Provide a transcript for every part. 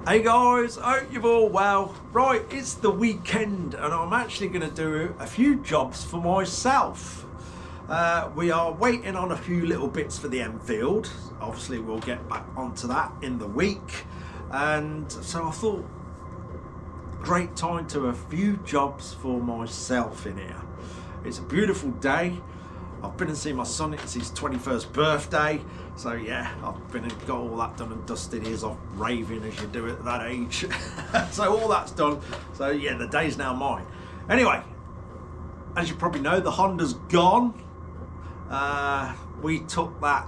Hey guys, hope you're all well. Right, it's the weekend and I'm actually going to do a few jobs for myself. We are waiting on a few little bits for the Enfield. Obviously we'll get back onto that in the week, and so I thought great time to do a few jobs for myself in here. It's a beautiful day. I've been and seen my son, it's his 21st birthday, so yeah, I've been and got all that done and dusted. He's off raving as you do at that age. So all that's done, so yeah, the day's now mine. Anyway, as you probably know, the Honda's gone. We took that,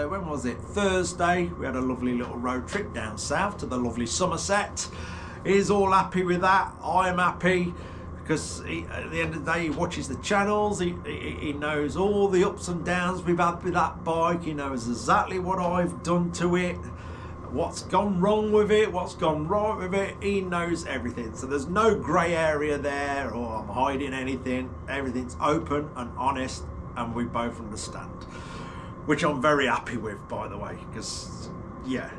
when was it, Thursday. We had a lovely little road trip down south to the lovely Somerset. He's all happy with that, I'm happy. Because at the end of the day, he watches the channels, he knows all the ups and downs we've had with that bike, he knows exactly what I've done to it, what's gone wrong with it, what's gone right with it, he knows everything. So there's no grey area there, or I'm hiding anything, everything's open and honest, and we both understand. Which I'm very happy with, by the way, because, yeah,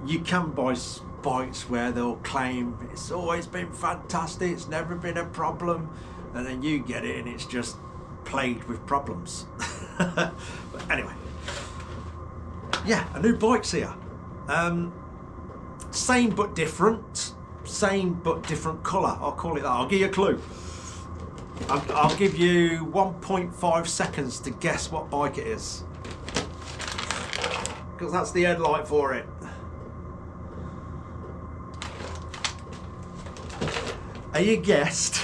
you can buy bikes where they'll claim it's always been fantastic, it's never been a problem, and then you get it and it's just plagued with problems. But anyway, yeah, a new bike's here. Same but different, same but different colour, I'll call it that. I'll give you a clue. I'll give you 1.5 seconds to guess what bike it is, because that's the headlight for it. You guessed.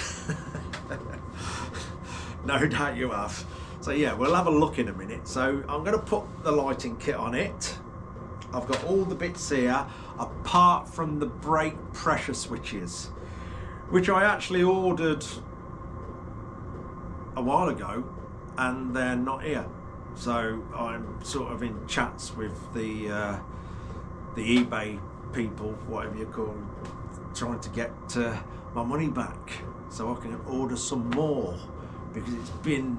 No doubt you have. So yeah, we'll have a look in a minute. So I'm going to put the lighting kit on it. I've got all the bits here apart from the brake pressure switches, which I actually ordered a while ago and they're not here. So I'm sort of in chats with the eBay people, whatever you call them, trying to get my money back so I can order some more, because it's been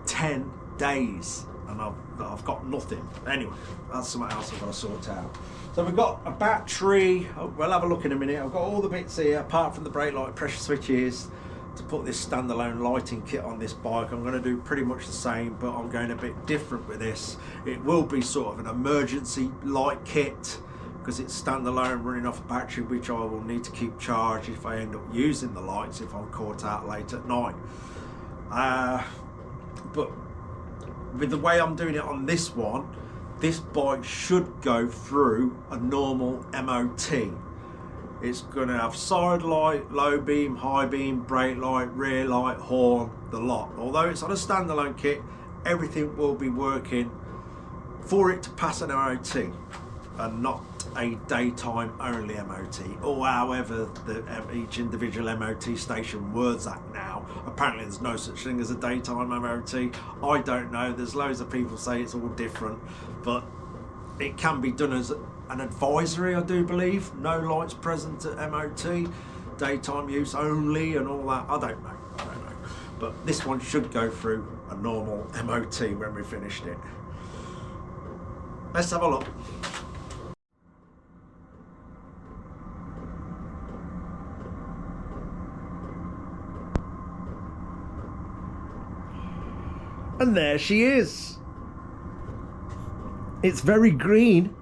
10 days and I've got nothing. Anyway, that's something else I've got to sort out. So we've got a battery, we'll have a look in a minute. I've got all the bits here apart from the brake light pressure switches to put this standalone lighting kit on this bike. I'm going to do pretty much the same, but I'm going a bit different with this. It will be sort of an emergency light kit, because it's standalone running off a battery which I will need to keep charged if I end up using the lights if I'm caught out late at night. But with the way I'm doing it on this one, this bike should go through a normal MOT. It's going to have side light, low beam, high beam, brake light, rear light, horn, the lot. Although it's on a standalone kit, everything will be working for it to pass an MOT and not a daytime only MOT, or however each individual MOT station words that now. Apparently there's no such thing as a daytime MOT. I don't know, there's loads of people say it's all different, but it can be done as an advisory, I do believe. No lights present at MOT, daytime use only and all that. I don't know, but this one should go through a normal MOT when we finished it. Let's have a look. And there she is. It's very green.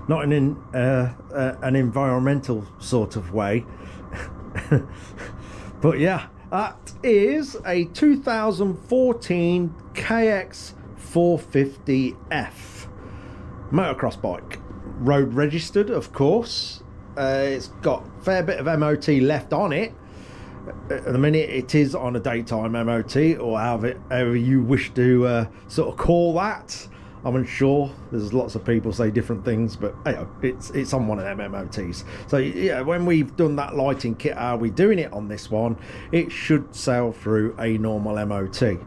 Not in an environmental sort of way. But yeah, that is a 2014 KX 450F motocross bike. Road registered, of course. It's got a fair bit of MOT left on it. At the minute it is on a daytime MOT, or however you wish to sort of call that. I'm unsure, there's lots of people say different things, but hey, it's on one of them MOTs. So yeah, when we've done that lighting kit, are we doing it on this one, it should sail through a normal MOT.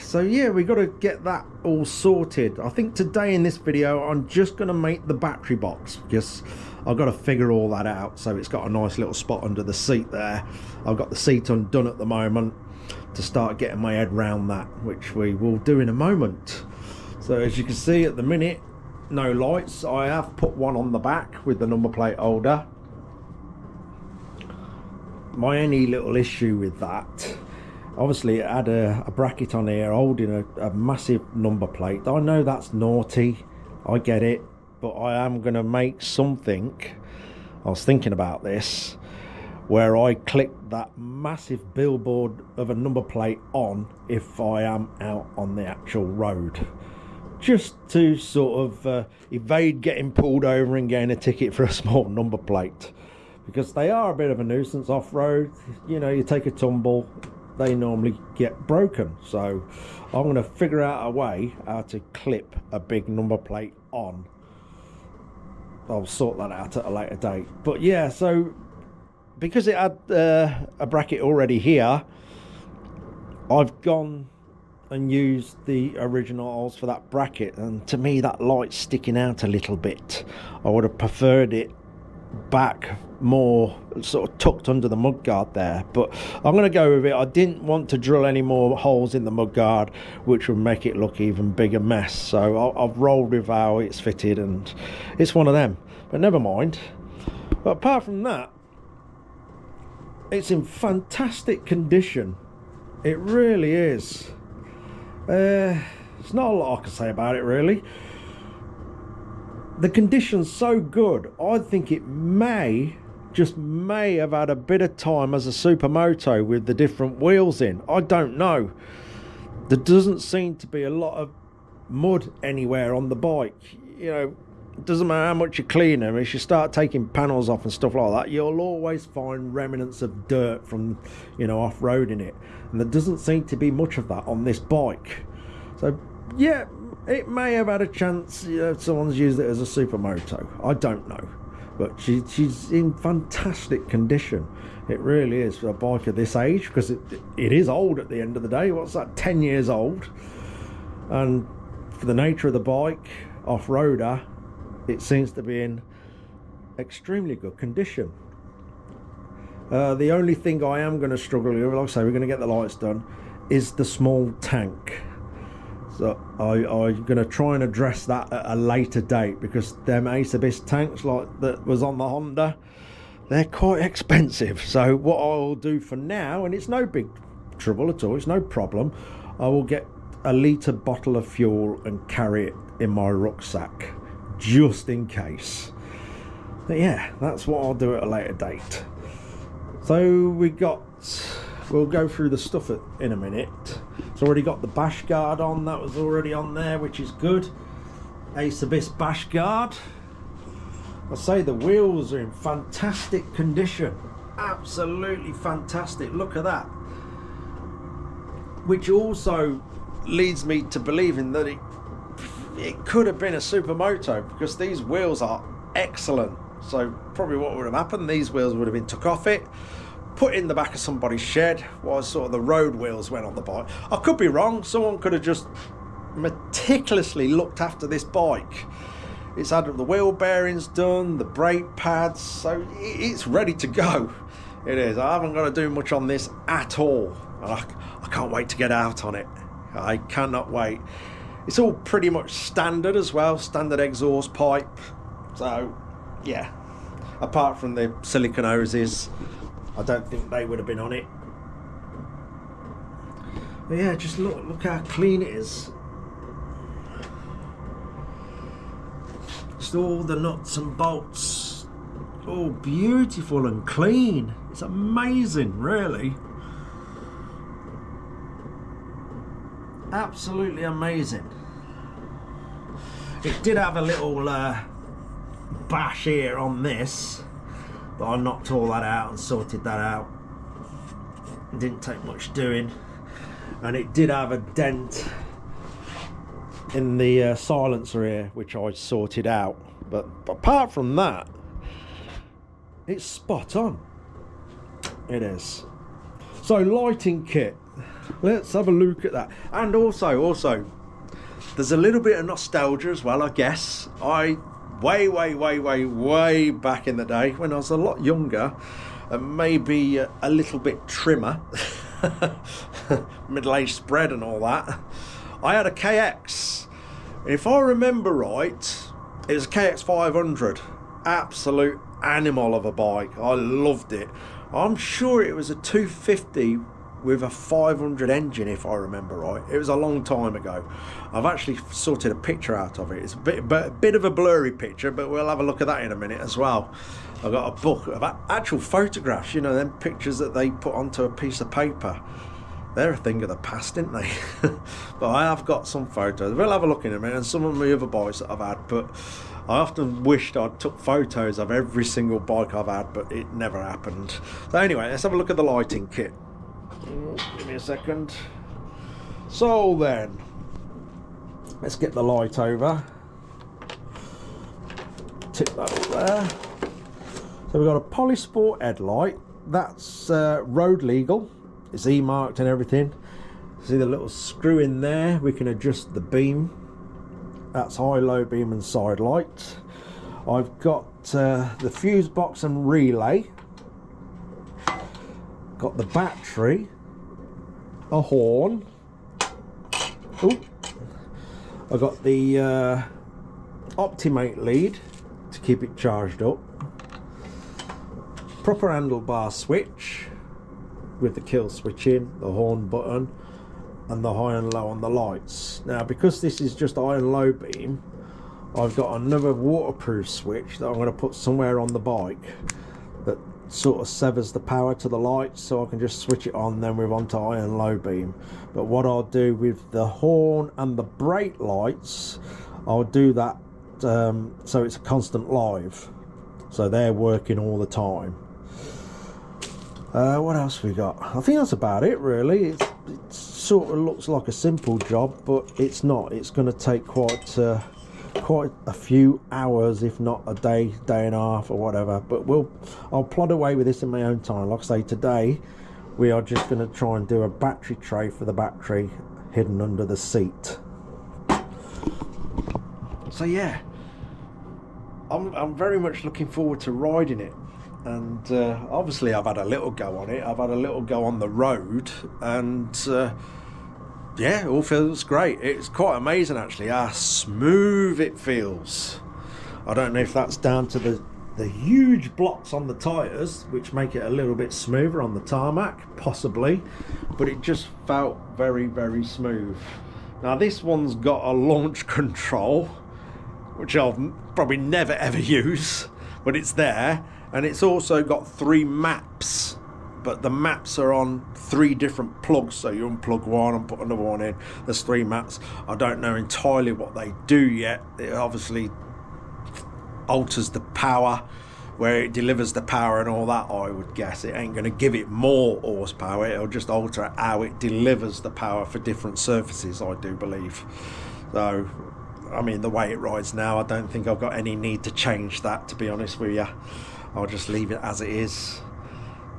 So yeah, we got to get that all sorted. I think today in this video I'm just going to make the battery box, because I've got to figure all that out. So it's got a nice little spot under the seat there. I've got the seat undone at the moment to start getting my head round that, which we will do in a moment. So as you can see at the minute, no lights. I have put one on the back with the number plate holder. My only little issue with that, obviously it had a bracket on here holding a massive number plate. I know that's naughty, I get it, but I am going to make something, I was thinking about this, where I click that massive billboard of a number plate on if I am out on the actual road, just to sort of evade getting pulled over and getting a ticket for a small number plate, because they are a bit of a nuisance off-road. You know, you take a tumble, they normally get broken. So I'm going to figure out a way how to clip a big number plate on. I'll sort that out at a later date. But yeah, so because it had a bracket already here, I've gone and used the original holes for that bracket, and to me that light's sticking out a little bit. I would have preferred it back more sort of tucked under the mudguard there, but I'm going to go with it. I didn't want to drill any more holes in the mudguard, which would make it look even bigger mess, so I've rolled with how it's fitted, and it's one of them. But never mind. But apart from that, it's in fantastic condition. It really is. There's not a lot I can say about it really. The condition's so good, I think it may have had a bit of time as a supermoto with the different wheels in. I don't know. There doesn't seem to be a lot of mud anywhere on the bike. You know, it doesn't matter how much you clean them, if you start taking panels off and stuff like that, you'll always find remnants of dirt from, you know, off-roading it. And there doesn't seem to be much of that on this bike. So, yeah, it may have had a chance, you know, someone's used it as a supermoto. I don't know. But she's in fantastic condition. It really is for a bike of this age, because it is old at the end of the day. What's that, 10 years old? And for the nature of the bike, off-roader, it seems to be in extremely good condition. The only thing I am going to struggle with, like I say, we're going to get the lights done, is the small tank. So I'm going to try and address that at a later date, because them Ace Abyss tanks like that was on the Honda, they're quite expensive. So what I'll do for now, and it's no big trouble at all, it's no problem, I will get a litre bottle of fuel and carry it in my rucksack just in case. But yeah, that's what I'll do at a later date. So we'll go through the stuff in a minute. It's already got the bash guard on, that was already on there, which is good. Ace Abyss bash guard. I say the wheels are in fantastic condition, absolutely fantastic. Look at that. Which also leads me to believing that it could have been a supermoto, because these wheels are excellent. So probably what would have happened, these wheels would have been took off it, put in the back of somebody's shed while sort of the road wheels went on the bike. I could be wrong, someone could have just meticulously looked after this bike. It's had the wheel bearings done, the brake pads, so it's ready to go. It is. I haven't got to do much on this at all. I can't wait to get out on it. I cannot wait. It's all pretty much standard as well, standard exhaust pipe. So yeah, apart from the silicone hoses, I don't think they would have been on it. But yeah, just look how clean it is. Just all the nuts and bolts, all beautiful and clean. It's amazing, really. Absolutely amazing. It did have a little bash here on this, but I knocked all that out and sorted that out. It didn't take much doing. And it did have a dent in the silencer here, which I sorted out. But apart from that, it's spot on. It is. So lighting kit, let's have a look at that. And also there's a little bit of nostalgia as well, I guess. Way back in the day, when I was a lot younger and maybe a little bit trimmer, middle-aged spread and all that, I had a KX. If I remember right, It was a KX500, absolute animal of a bike. I loved it. I'm sure it was a 250 with a 500 engine, if I remember right. It was a long time ago. I've actually sorted a picture out of it. It's a bit of a blurry picture, but we'll have a look at that in a minute as well. I've got a book of actual photographs, you know, them pictures that they put onto a piece of paper. They're a thing of the past, aren't they? But I have got some photos. We'll have a look in a minute, and some of my other bikes that I've had, but I often wished I'd took photos of every single bike I've had, but it never happened. So anyway, let's have a look at the lighting kit. Give me a second. So then, let's get the light over. Tip that up there. So we've got a Polysport headlight. That's road legal. It's E-marked and everything. See the little screw in there? We can adjust the beam. That's high, low beam and side light. I've got the fuse box and relay. Got the battery, a horn. Ooh. I got the Optimate lead to keep it charged up. Proper handlebar switch with the kill switch in, the horn button, and the high and low on the lights. Now, because this is just high and low beam, I've got another waterproof switch that I'm going to put somewhere on the bike that sort of severs the power to the lights, so I can just switch it on then with onto high and low beam. But what I'll do with the horn and the brake lights, I'll do that so it's a constant live, so they're working all the time. What else we got? I think that's about it really. It sort of looks like a simple job, but it's not. It's going to take quite a few hours, if not a day and a half or whatever, but I'll plod away with this in my own time. Like I say, today we are just going to try and do a battery tray for the battery hidden under the seat. So yeah, I'm very much looking forward to riding it, and obviously I've had a little go on it. I've had a little go on the road, and yeah, it all feels great. It's quite amazing actually how smooth it feels. I don't know if that's down to the huge blocks on the tyres, which make it a little bit smoother on the tarmac, possibly, but it just felt very, very smooth. Now this one's got a launch control, which I'll probably never ever use, but it's there, and it's also got 3 maps. But the maps are on 3 different plugs, so you unplug one and put another one in. There's 3 maps. I don't know entirely what they do yet. It obviously alters the power, where it delivers the power and all that. I would guess it ain't going to give it more horsepower. It'll just alter how it delivers the power for different surfaces, I do believe. So, I mean, the way it rides now, I don't think I've got any need to change that, to be honest with you. I'll just leave it as it is.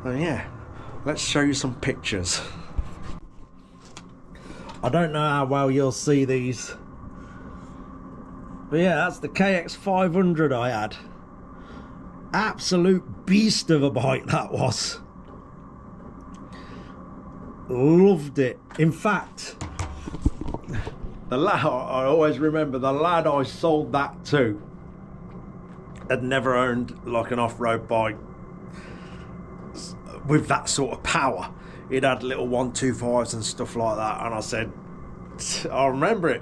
So yeah, let's show you some pictures. I don't know how well you'll see these, but yeah, that's the KX500 I had. Absolute beast of a bike that was. Loved it. In fact, the lad, I always remember the lad I sold that to had never owned like an off-road bike with that sort of power. It had little 125s and stuff like that, and I said, I remember it,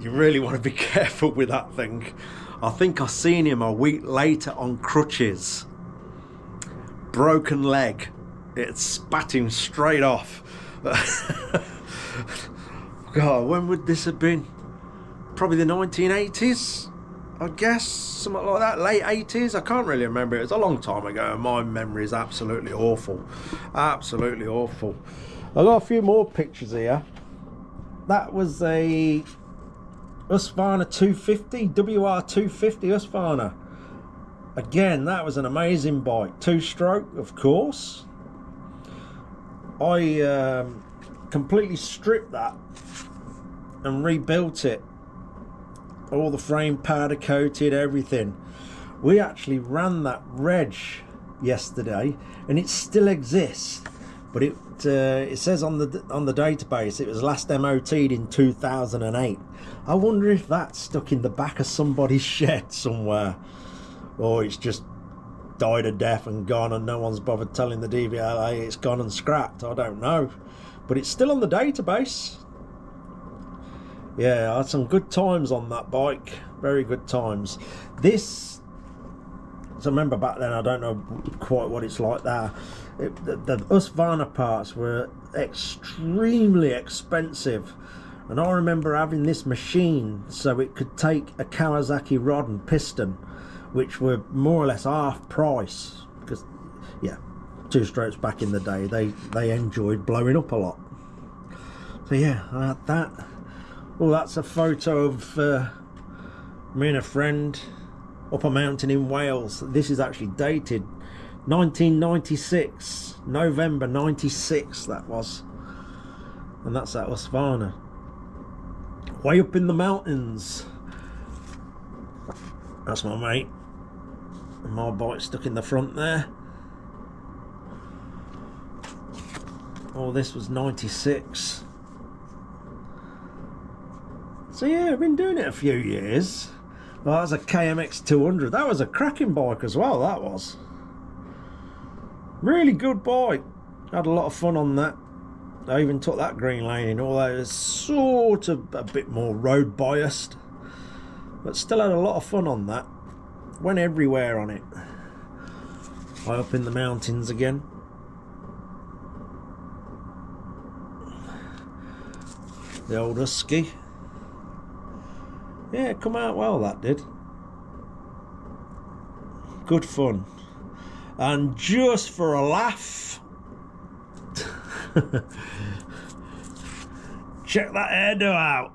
you really want to be careful with that thing. I think I seen him a week later on crutches, broken leg. It spat him straight off. God, when would this have been? Probably the 1980s, I guess, something like that, late 80s. I can't really remember. It was a long time ago, and my memory is absolutely awful. Absolutely awful. I've got a few more pictures here. That was a Husqvarna 250, WR250 Husqvarna. Again, that was an amazing bike. 2-stroke, of course. I completely stripped that and rebuilt it. All the frame powder coated, everything. We actually ran that reg yesterday, and it still exists. but it says on the database it was last MOT'd in 2008. I wonder if that's stuck in the back of somebody's shed somewhere, or it's just died a death and gone and no one's bothered telling the DVLA it's gone and scrapped. I don't know, but it's still on the database. Yeah, I had some good times on that bike, very good times. This, so remember back then, I don't know quite what it's like there. The Husqvarna parts were extremely expensive, and I remember having this machine so it could take a Kawasaki rod and piston, which were more or less half price, because yeah, two strokes back in the day they enjoyed blowing up a lot. So yeah, I had that. Well, that's a photo of me and a friend up a mountain in Wales. This is actually dated 1996, November 96 that was, and that's at Husqvarna, way up in the mountains. That's my mate, and my bike stuck in the front there. Oh, this was 96. So yeah, I've been doing it a few years. Well, that's a KMX 200. That was a cracking bike as well, that was. Really good bike. Had a lot of fun on that. I even took that green lane in, although it's sort of a bit more road biased. But still had a lot of fun on that. Went everywhere on it. High up in the mountains again. The old Husky. Yeah, it come out well, that did. Good fun. And just for a laugh, check that air door out.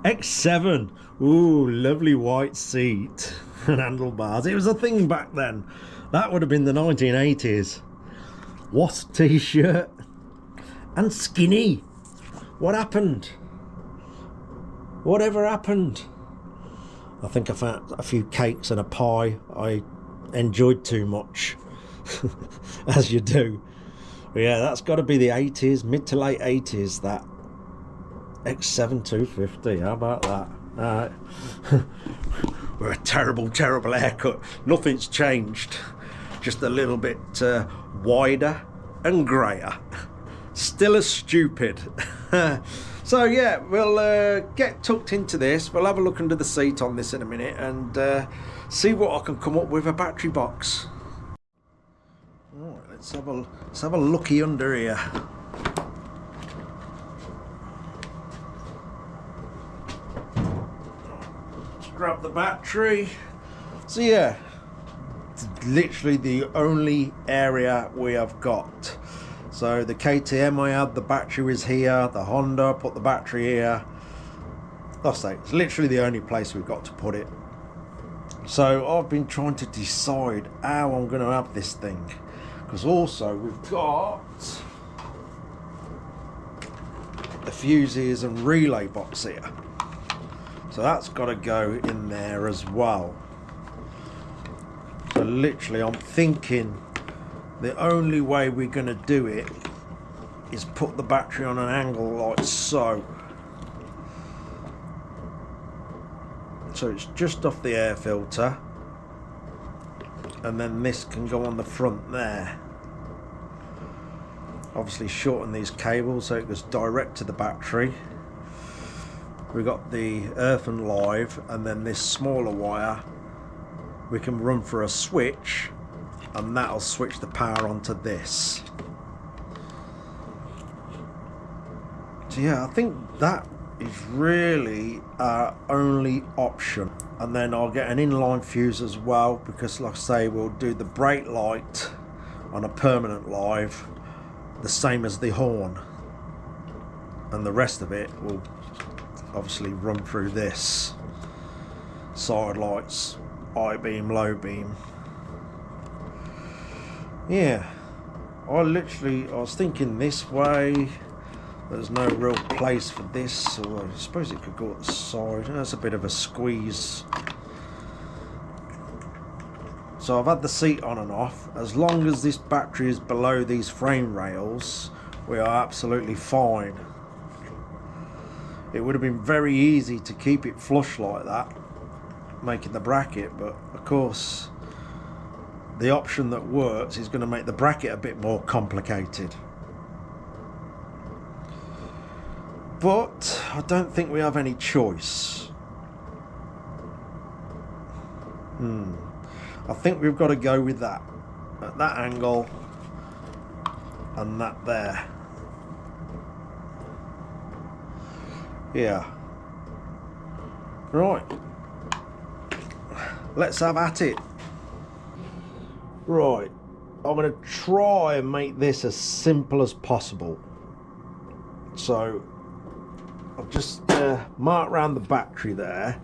X7. Ooh, lovely white seat and handlebars. It was a thing back then. That would have been the 1980s. Wasp t-shirt and skinny. What happened? Whatever happened? I think I found a few cakes and a pie. I enjoyed too much, as you do. But yeah, that's got to be the 80s, mid to late 80s, that X7 250. How about that? We're a terrible, terrible haircut. Nothing's changed. Just a little bit wider and greyer. Still as stupid. So yeah, we'll get tucked into this. We'll have a look under the seat on this in a minute and see what I can come up with a battery box. All right, let's have a looky under here. Let's grab the battery. So yeah, it's literally the only area we have got. So the KTM I had, the battery is here. The Honda, put the battery here. Like I say, it's literally the only place we've got to put it. So I've been trying to decide how I'm going to have this thing, because also we've got the fuses and relay box here. So that's got to go in there as well. So literally I'm thinking the only way we're going to do it is put the battery on an angle like so. So it's just off the air filter, and then this can go on the front there. Obviously shorten these cables so it goes direct to the battery. We've got the earth and live, and then this smaller wire we can run for a switch, and that'll switch the power onto this. So yeah, I think that is really our only option. And then I'll get an inline fuse as well, because like I say, we'll do the brake light on a permanent live the same as the horn, and the rest of it will obviously run through this. Side lights, high beam, low beam. Yeah, I was thinking this way. There's no real place for this, or I suppose it could go at the side. That's a bit of a squeeze So I've had the seat on and off. As long as this battery is below these frame rails, we are absolutely fine. It would have been very easy to keep it flush like that, making the bracket, but of course the option that works is going to make the bracket a bit more complicated. But I don't think we have any choice. I think we've got to go with that at that angle and that there. Yeah. Right. Let's have at it. Right. I'm going to try and make this as simple as possible. So I've just marked around the battery there.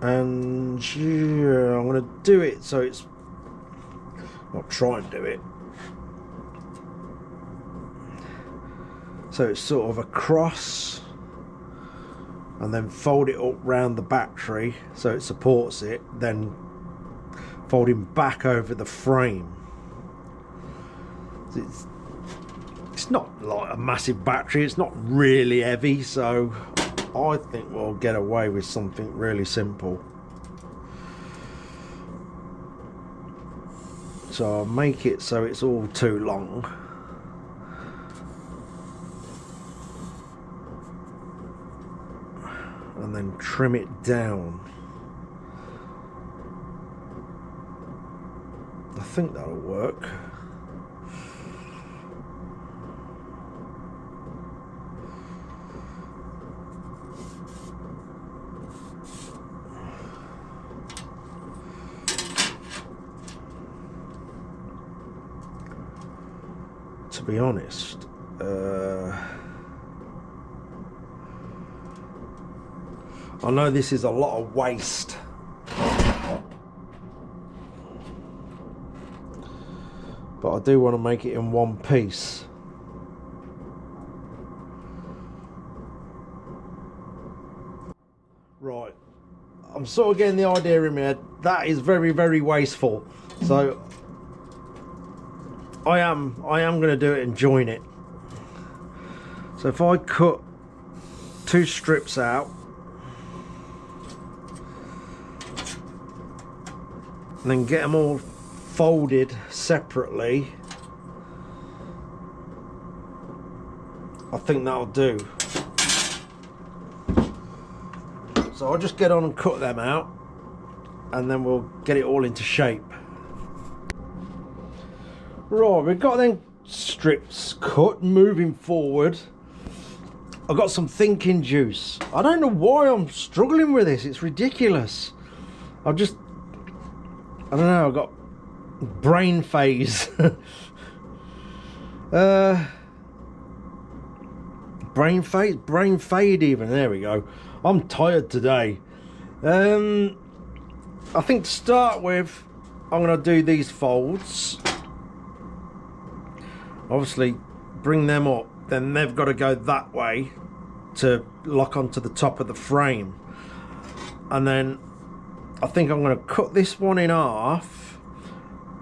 And yeah, I'm going to do it so it's... I'll try and do it so it's sort of across, and then fold it up round the battery so it supports it, then folding back over the frame. It's not like a massive battery, it's not really heavy, so I think we'll get away with something really simple. So I'll make it so it's all too long. And then trim it down. I think that'll work. To be honest, I know this is a lot of waste, but I do want to make it in one piece. Right, I'm sort of getting the idea in my head. That is very, very wasteful. So I am going to do it and join it. So if I cut 2 strips out and then get them all folded separately, I think that'll do. So I'll just get on and cut them out, and then we'll get it all into shape. Right, we've got them strips cut. Moving forward, I've got some thinking juice. I don't know why I'm struggling with this, it's ridiculous. I don't know, I've got brain phase. Brain fade even, there we go. I'm tired today. I think to start with, I'm going to do these folds. Obviously bring them up, then they've got to go that way to lock onto the top of the frame. And then I think I'm going to cut this one in half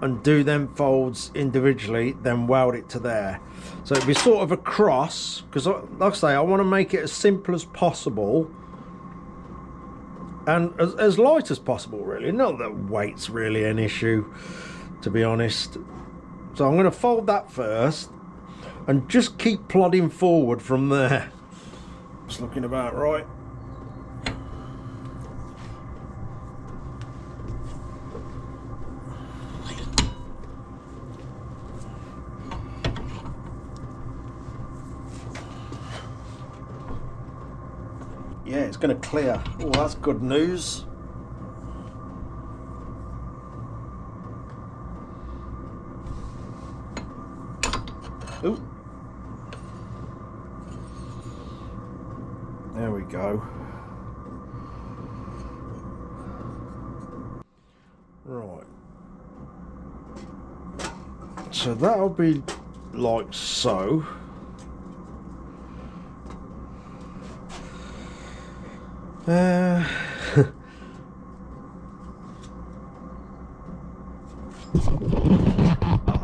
and do them folds individually, then weld it to there. So it'll be sort of a cross, because like I say, I want to make it as simple as possible and as light as possible, really. Not that weight's really an issue, to be honest. So I'm going to fold that first and just keep plodding forward from there. It's looking about right. Yeah, it's going to clear. Oh, that's good news. Ooh. There we go. Right. So that'll be like so.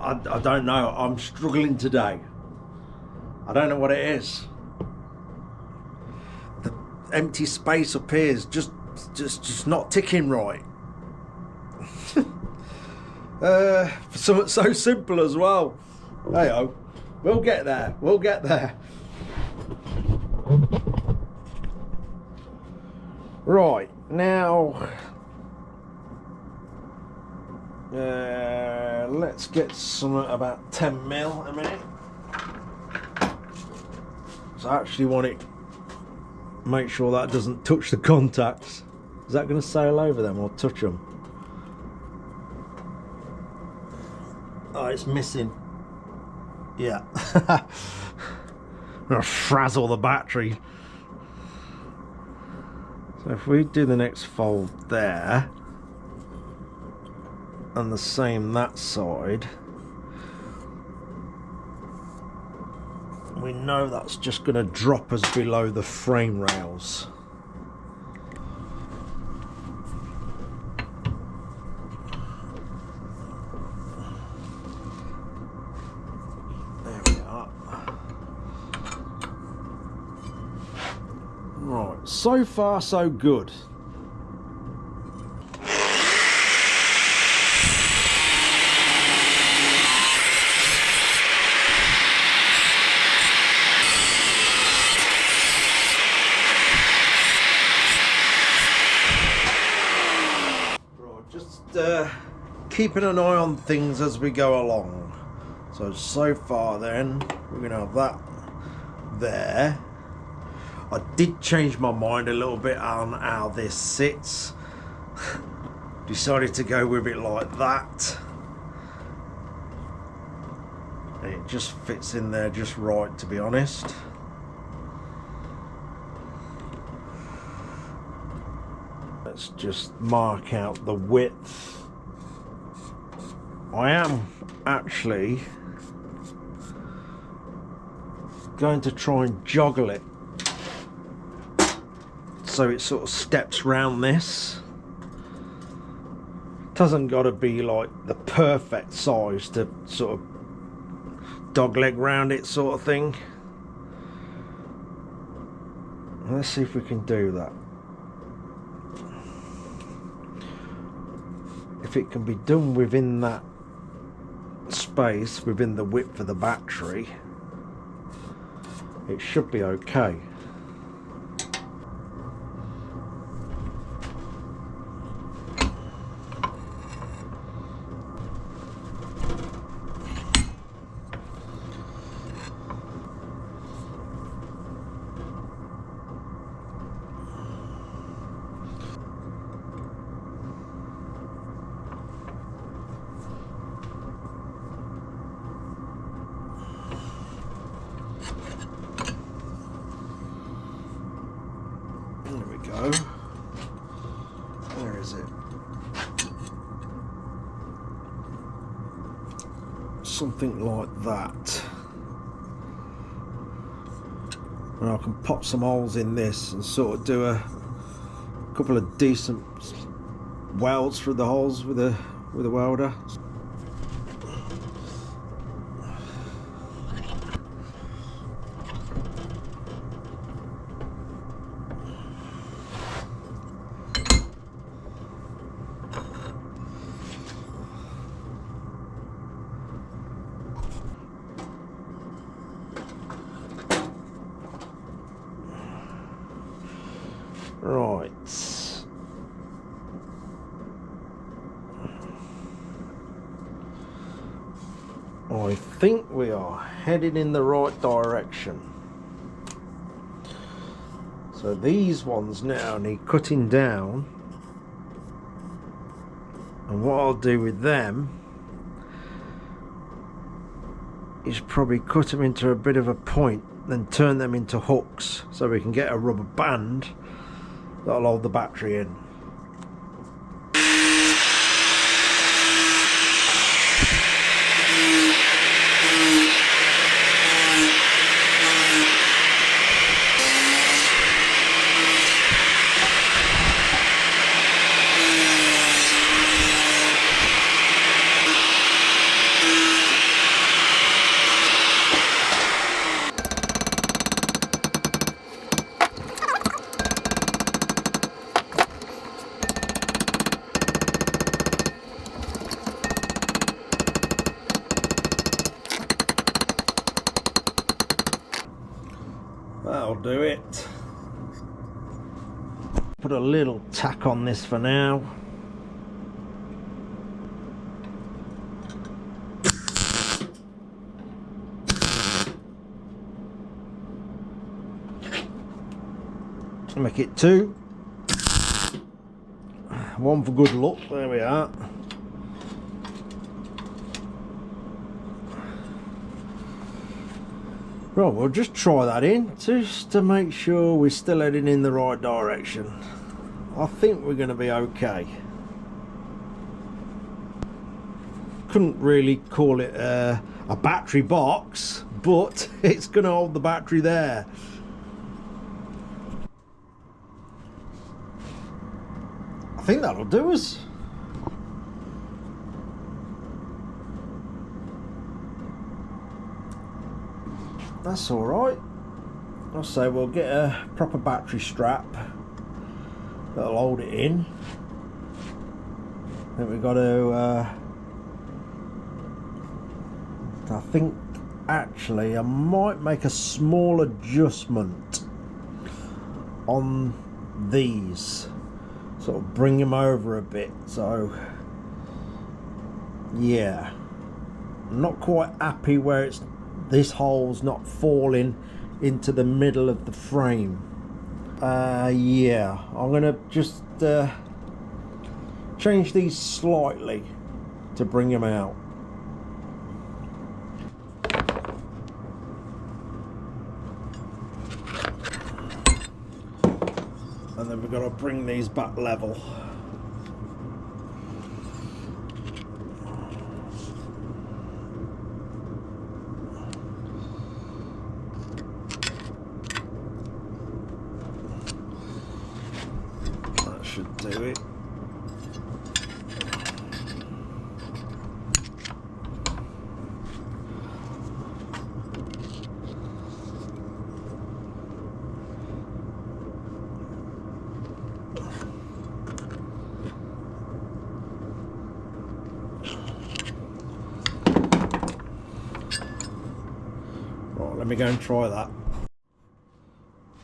I don't know. I'm struggling today. I don't know what it is. The empty space up here is just not ticking right. For something so simple as well. Hey-oh, we'll get there. We'll get there. Right, now let's get some about 10 mil a minute. So I actually want it, make sure that doesn't touch the contacts. Is that going to sail over them or touch them? Oh, it's missing. Yeah. I'm gonna frazzle the battery. So if we do the next fold there, and the same that side, we know that's just going to drop us below the frame rails. There we are. Right, so far so good. Keeping an eye on things as we go along. So far then, we're going to have that there. I did change my mind a little bit on how this sits. Decided to go with it like that. And it just fits in there just right, to be honest. Let's just mark out the width. I am actually going to try and joggle it so it sort of steps round this. It hasn't got to be like the perfect size to sort of dogleg round it sort of thing. Let's see if we can do that. If it can be done within that space, within the width of the battery, it should be okay. Where is it? Something like that. And I can pop some holes in this and sort of do a couple of decent welds through the holes with a welder. Right. I think we are headed in the right direction. So these ones now need cutting down, and what I'll do with them is probably cut them into a bit of a point, then turn them into hooks so we can get a rubber band that'll hold the battery in. That'll do it. Put a little tack on this for now. Make it 2. 1 for good luck. There we are. Right, we'll just try that in just to make sure we're still heading in the right direction. I think we're going to be okay. Couldn't really call it a battery box, but it's going to hold the battery there. I think that'll do us. That's all right. I'll say we'll get a proper battery strap that'll hold it in. Then we've got to I think actually I might make a small adjustment on these, sort of bring them over a bit. So yeah, I'm not quite happy where it's this hole's not falling into the middle of the frame. Yeah, I'm gonna just change these slightly to bring them out. And then we've got to bring these back level. That should do it. Let me go and try that.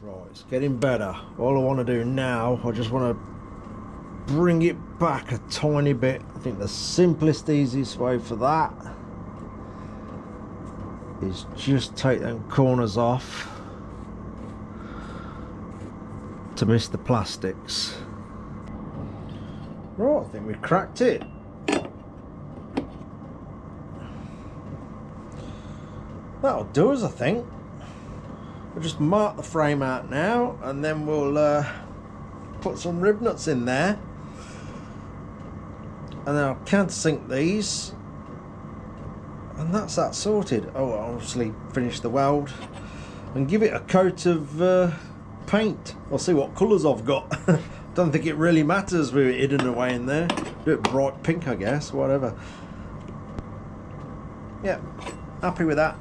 Right, it's getting better. All I want to do now, I just want to bring it back a tiny bit. I think the simplest, easiest way for that is just take them corners off to miss the plastics. Right, I think we've cracked it. That'll do us, I think. We'll just mark the frame out now, and then we'll put some rib nuts in there, and then I'll countersink these, and that's that sorted. Oh, I'll obviously finish the weld and give it a coat of paint. I'll see what colours I've got. Don't think it really matters with it hidden away in there. Do it bright pink, I guess, whatever. Yeah, happy with that.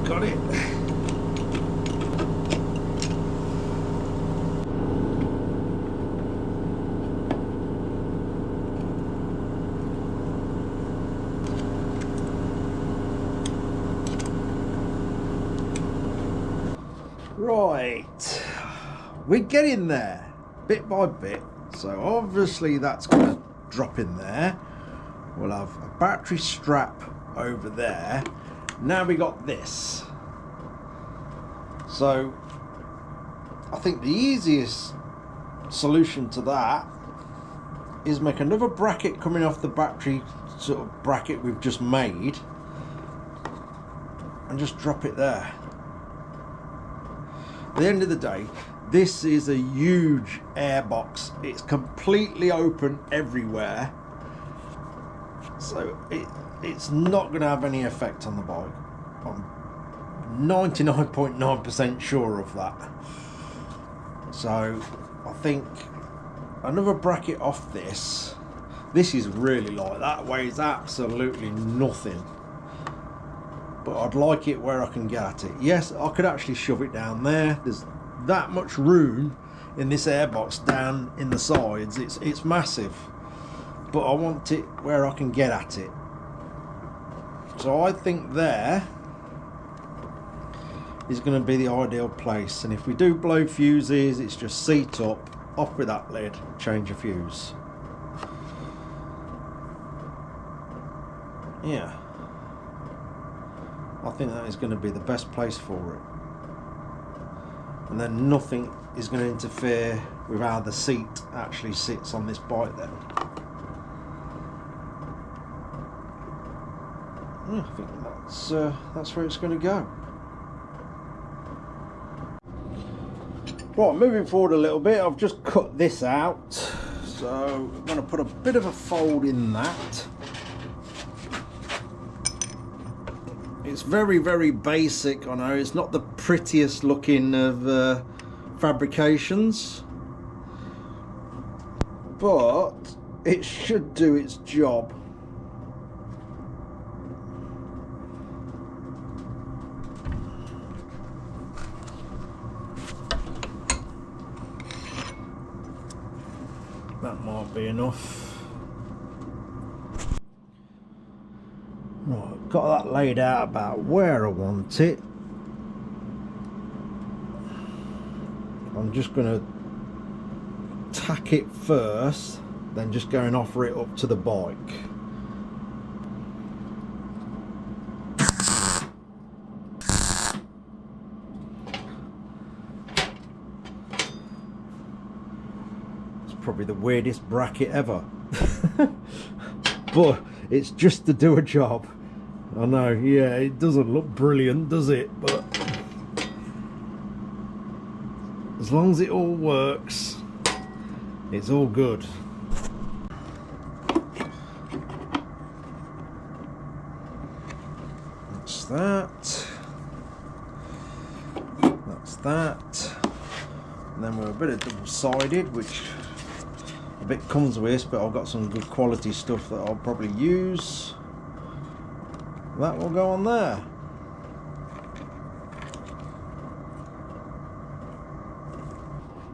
Got it. Right, we're getting there bit by bit. So obviously that's going to drop in there. We'll have a battery strap over there. Now we got this. So I think the easiest solution to that is make another bracket coming off the battery sort of bracket we've just made and just drop it there. At the end of the day, this is a huge air box. It's completely open everywhere, so it's not going to have any effect on the bike. I'm 99.9% sure of that. So I think another bracket off this. This is really light, that weighs absolutely nothing. But I'd like it where I can get at it. Yes, I could actually shove it down there. There's that much room in this airbox down in the sides. It's massive. But I want it where I can get at it. So I think there is going to be the ideal place. And if we do blow fuses, it's just seat up, off with that lid, change a fuse. Yeah. I think that is going to be the best place for it. And then nothing is going to interfere with how the seat actually sits on this bike then. Yeah, I think that's where it's going to go. Right, moving forward a little bit, I've just cut this out. So I'm going to put a bit of a fold in that. It's very, very basic, I know, it's not the prettiest looking of fabrications, but it should do its job. That might be enough. Right, got that laid out about where I want it. I'm just going to tack it first, then just go and offer it up to the bike. It's probably the weirdest bracket ever. But it's just to do a job. I know, yeah, it doesn't look brilliant, does it? But as long as it all works, it's all good. That's that. That's that. And then we're a bit of double-sided, which a bit comes with this, but I've got some good quality stuff that I'll probably use. That will go on there.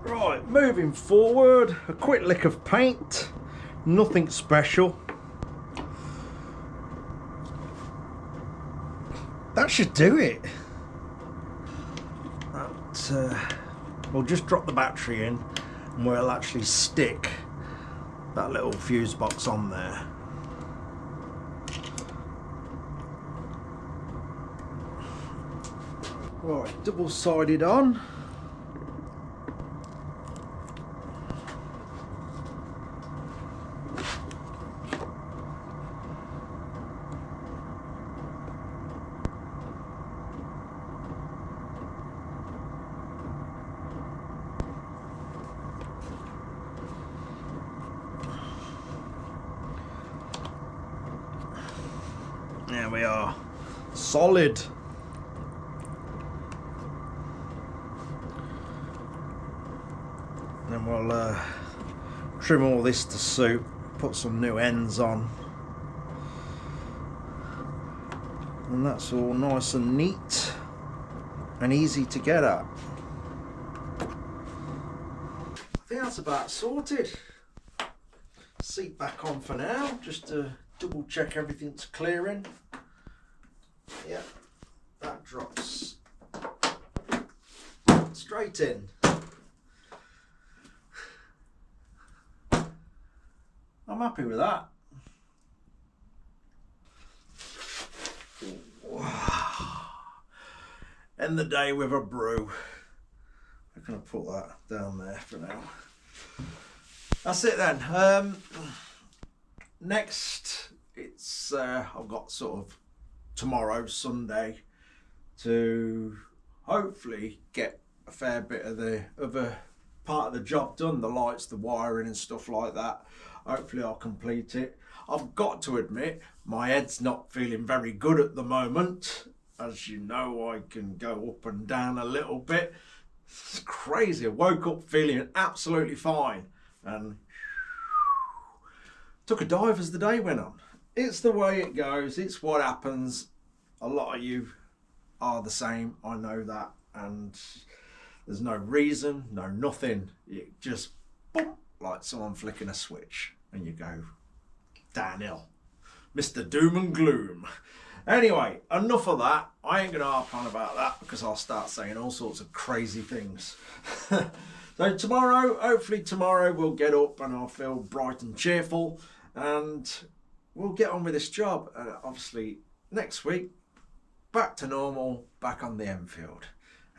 Right, moving forward, a quick lick of paint, nothing special. That should do it. We'll just drop the battery in and we'll actually stick that little fuse box on there. Right, double-sided on. There we are, solid. Then we'll trim all this to suit, put some new ends on, and that's all nice and neat and easy to get at. I think that's about sorted. Seat back on for now, just to double check everything's clearing. Yeah, that drops straight in. I'm happy with that. End the day with a brew. I'm going to put that down there for now. That's it then. Next, it's I've got sort of tomorrow, Sunday, to hopefully get a fair bit of the other part of the job done, the lights, the wiring and stuff like that. Hopefully I'll complete it. I've got to admit, my head's not feeling very good at the moment. As you know, I can go up and down a little bit. It's crazy. I woke up feeling absolutely fine, and took a dive as the day went on. It's the way it goes. It's what happens. A lot of you are the same. I know that. And there's no reason, no nothing. It just, boom, like someone flicking a switch. And you go downhill. Mr. Doom and Gloom. Anyway, enough of that. I ain't going to harp on about that because I'll start saying all sorts of crazy things. So tomorrow, hopefully tomorrow, we'll get up and I'll feel bright and cheerful and we'll get on with this job. Obviously, next week, back to normal, back on the Enfield.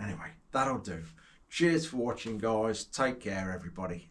Anyway, that'll do. Cheers for watching, guys. Take care, everybody.